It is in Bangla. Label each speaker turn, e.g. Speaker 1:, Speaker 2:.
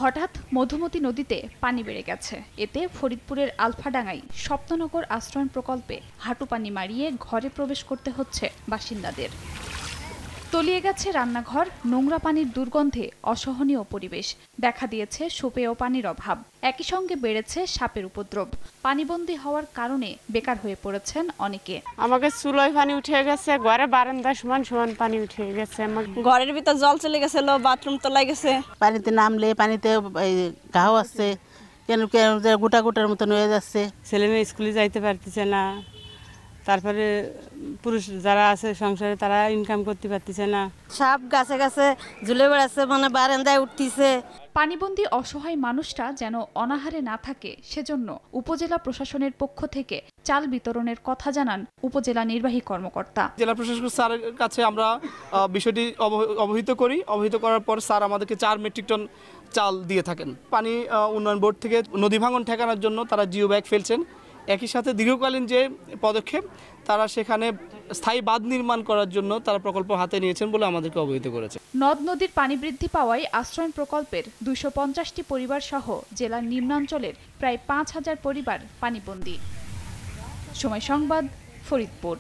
Speaker 1: হঠাৎ মধুমতি নদীতে পানি বেড়ে গেছে। এতে ফরিদপুরের আলফাডাঙ্গায় স্বপ্ননগর আশ্রয়ণ প্রকল্পে হাঁটু পানি মারিয়ে ঘরে প্রবেশ করতে হচ্ছে বাসিন্দাদের। তলিয়ে গেছে রান্নাঘর, নোংরা পানির দুর্গন্ধে অসহনীয় পরিবেশ। দেখা দিয়েছে সুপেয় পানির অভাব। একই সঙ্গে বেড়েছে সাপের উপদ্রব। পানিবন্দী হওয়ার কারণে বেকার হয়ে পড়েছেন অনেকে।
Speaker 2: আমাকে চুলোয় পানি উঠে গেছে, ঘরে বারান্দা সমান সমান পানি উঠে গেছে,
Speaker 3: ঘরের ভিতর জল চলে গেছিল, বাথরুম তলায় গেছে।
Speaker 4: পানিতে নামলে পানিতে ঘাও আছে, কেন গোটা গোটার মতন হয়ে যাচ্ছে।
Speaker 2: ছেলে মেয়ে স্কুলে যাইতে পারতেছে না, তারপরে পুরুষ যারা আছে সংসারে তারা ইনকাম করতে পারতেছে না।
Speaker 3: সাপ গাছে গাছে ঝুলে বেড়াচ্ছে, মানে বারান্দায় উঠতেছে।
Speaker 1: পানিবন্দী অসহায় মানুষটা যেন অনাহারে না থাকে, সেজন্য উপজেলা প্রশাসনের পক্ষ থেকে চাল বিতরণের কথা জানান উপজেলা নির্বাহী কর্মকর্তা।
Speaker 5: জেলা প্রশাসক স্যারের কাছে আমরা বিষয়টি অবহিত করি। অবহিত করার পর স্যার আমাদেরকে 4 মেট্রিক টন চাল দিয়ে থাকেন। পানি উন্নয়ন বোর্ড থেকে নদী ভাঙন ঠেকানোর জন্য তারা জিও ব্যাগ ফেলছেন। একই সাথে দীর্ঘকালীন যে পদক্ষেপ, তারা সেখানে স্থায়ী বাঁধ নির্মাণ করার জন্য তারা প্রকল্প হাতে নিয়েছেন বলে আমাদেরকে অবহিত করেছে।
Speaker 1: নদ নদীর পানি বৃদ্ধি পাওয়ায় আশ্রয়ণ প্রকল্পের 250টি পরিবার সহ জেলার নিম্নাঞ্চলের প্রায় 5000 পরিবার পানিবন্দী। সময় সংবাদ, ফরিদপুর।